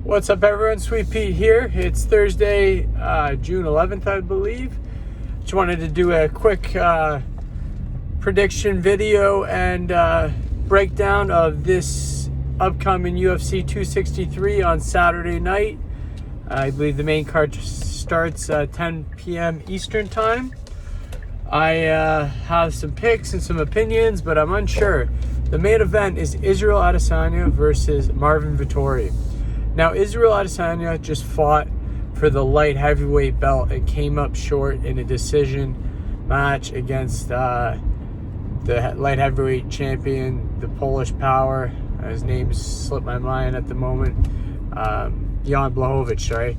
What's up, everyone? Sweet Pete here. It's Thursday, June 11th, I believe. Just wanted to do a quick prediction video and breakdown of this upcoming UFC 263 on Saturday night. I believe the main card starts 10 p.m. Eastern Time. I have some picks and some opinions, but I'm unsure. The main event is Israel Adesanya versus Marvin Vittori. Now, Israel Adesanya just fought for the light heavyweight belt and came up short in a decision match against the light heavyweight champion, the Polish power. His name slipped my mind at the moment. Jan Blehovich, right?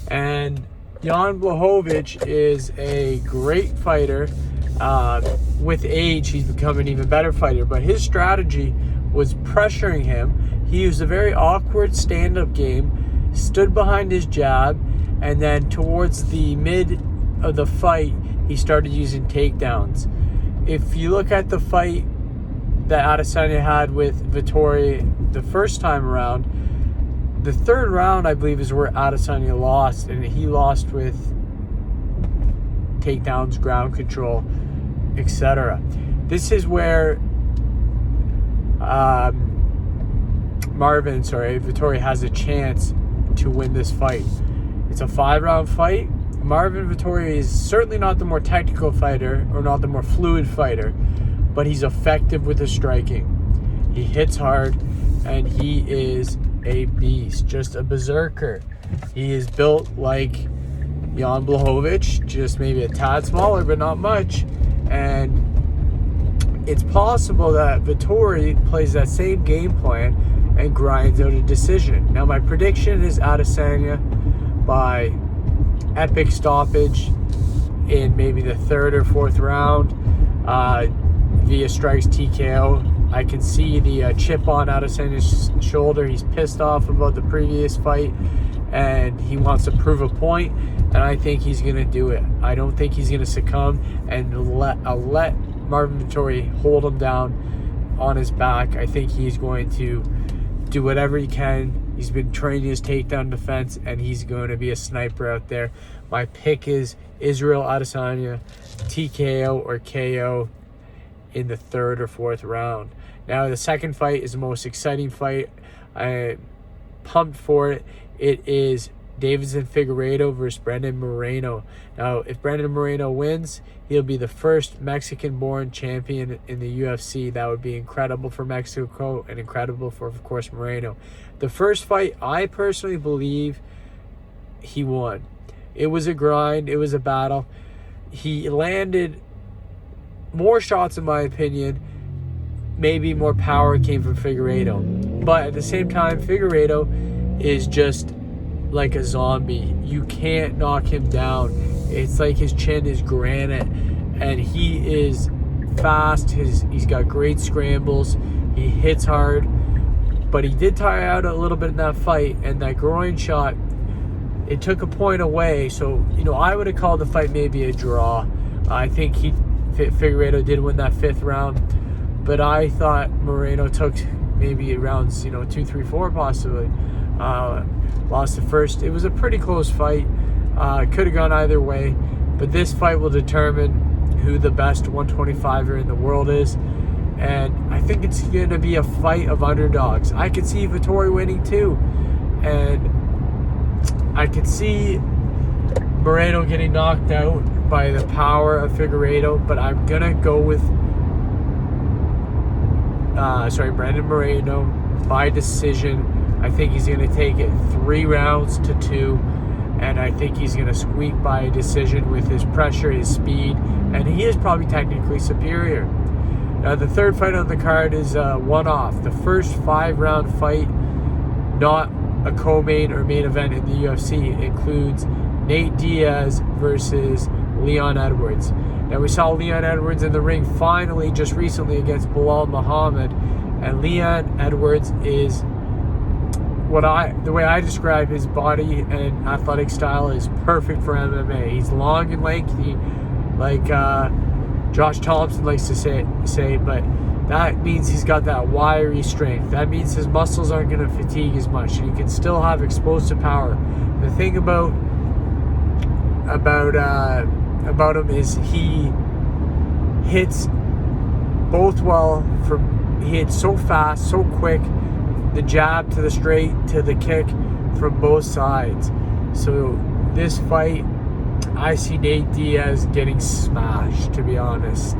And Jan Blehovich is a great fighter. With age, he's become an even better fighter. But his strategy was pressuring him. He used a very awkward stand-up game, stood behind his jab, and then towards the mid of the fight, he started using takedowns. If you look at the fight that Adesanya had with Vittori the first time around, the third round, I believe, is where Adesanya lost, and he lost with takedowns, ground control, etc. This is where Vittori has a chance to win this fight. It's a 5-round fight. Marvin Vittori is certainly not the more technical fighter or not the more fluid fighter, but he's effective with his striking. He hits hard, and he is a beast, just a berserker. He is built like Jan Blehovich, just maybe a tad smaller, but not much. And it's possible that Vittori plays that same game plan and grinds out a decision. Now, my prediction is Adesanya by epic stoppage in maybe the third or fourth round via strikes TKO. I can see the chip on Adesanya's shoulder. He's pissed off about the previous fight, and he wants to prove a point, and I think he's going to do it. I don't think he's going to succumb and let Marvin Vittori hold him down on his back. I think he's going to do whatever he can. He's been training his takedown defense, and he's going to be a sniper out there. My pick is Israel Adesanya, TKO or KO in the third or fourth round. Now, the second fight is the most exciting fight. I'm pumped for it. It is Davidson Figuerado versus Moreno. Now, if Moreno wins, he'll be the first Mexican-born champion in the UFC. That would be incredible for Mexico and incredible for, of course, Moreno. The first fight, I personally believe he won. It was a grind. It was a battle. He landed more shots, in my opinion. Maybe more power came from Figuerado. But at the same time, Figuerado is just like a zombie. You can't knock him down. It's like his chin is granite, and he is fast. He's got great scrambles. He hits hard, but he did tire out a little bit in that fight, and that groin shot, it took a point away. So, I would have called the fight maybe a draw. I think Figuerado did win that fifth round, but I thought Moreno took maybe rounds 2, 3, 4 possibly. Lost the first. It was a pretty close fight. Could have gone either way, but this fight will determine who the best 125er in the world is, and I think it's going to be a fight of underdogs. I could see Vittori winning too, and I could see Moreno getting knocked out by the power of Figuerado, but I'm going to go with Moreno by decision. I think he's going to take it 3 rounds to 2, and I think he's going to squeak by a decision with his pressure, his speed, and he is probably technically superior. Now, the third fight on the card is one-off. The first 5-round fight, not a co-main or main event in the UFC, includes Nate Diaz versus Leon Edwards. Now, we saw Leon Edwards in the ring finally just recently against Belal Muhammad, and Leon Edwards is the way I describe his body and athletic style is perfect for MMA. He's long and lanky, like Josh Thompson likes to say, but that means he's got that wiry strength. That means his muscles aren't going to fatigue as much, and he can still have explosive power. The thing about him is he hits both well. He hits so fast, so quick, the jab to the straight to the kick from both sides. So this fight, I see Nate Diaz getting smashed, to be honest.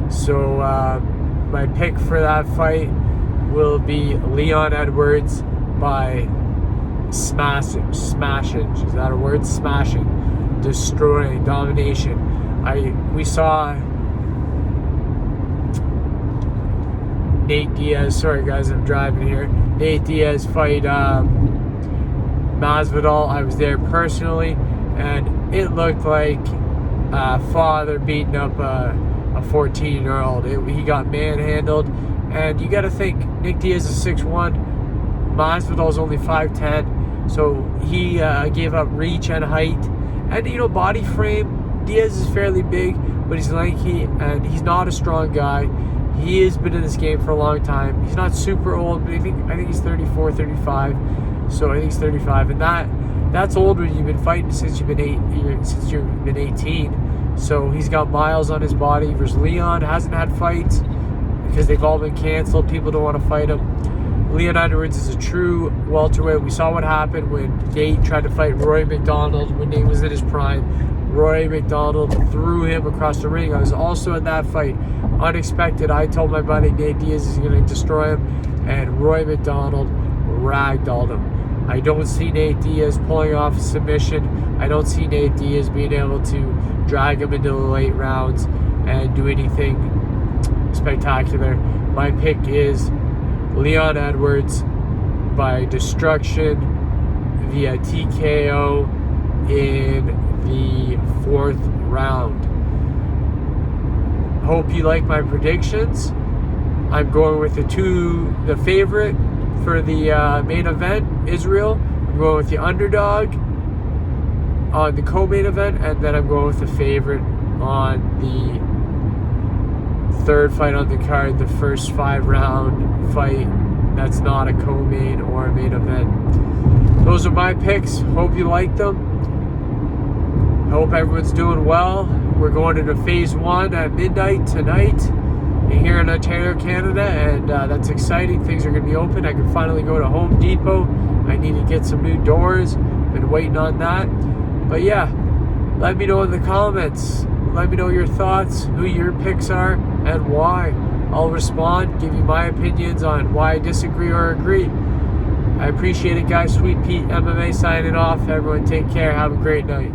So my pick for that fight will be Leon Edwards by smashing. Is that a word? Smashing, destroying, domination. We saw Nate Diaz. Sorry guys, I'm driving here. Nate Diaz fight Masvidal. I was there personally, and it looked like a father beating up a 14-year-old. He got manhandled, and you got to think Nick Diaz is 6'1", Masvidal is only 5'10", so he gave up reach and height, and body frame. Diaz is fairly big, but he's lanky, and he's not a strong guy. He has been in this game for a long time. He's not super old, but I think he's 34, 35. So I think he's 35, and that's old when you've been fighting since you've been 18. So he's got miles on his body. Versus Leon, hasn't had fights because they've all been canceled. People don't want to fight him. Leon Edwards is a true welterweight. We saw what happened when Nate tried to fight Roy McDonald when Nate was in his prime. Roy McDonald threw him across the ring. I was also at that fight. Unexpected. I told my buddy Nate Diaz is going to destroy him, and Roy McDonald ragdolled him. I don't see Nate Diaz pulling off a submission. I don't see Nate Diaz being able to drag him into the late rounds and do anything spectacular. My pick is Leon Edwards by destruction via TKO in the 4th round. Hope you like my predictions. I'm going with the favorite for the main event, Israel. I'm going with the underdog on the co-main event, and then I'm going with the favorite on the 3rd fight on the card, the first 5-round fight that's not a co-main or a main event. Those are my picks. Hope you like them. Hope everyone's doing well. We're going into phase 1 at midnight tonight here in Ontario, Canada, and that's exciting. Things are going to be open. I can finally go to Home Depot. I need to get some new doors. Been waiting on that. But yeah, let me know in the comments. Let me know your thoughts, who your picks are, and why. I'll respond, give you my opinions on why I disagree or agree. I appreciate it, guys. Sweet Pete MMA signing off. Everyone take care. Have a great night.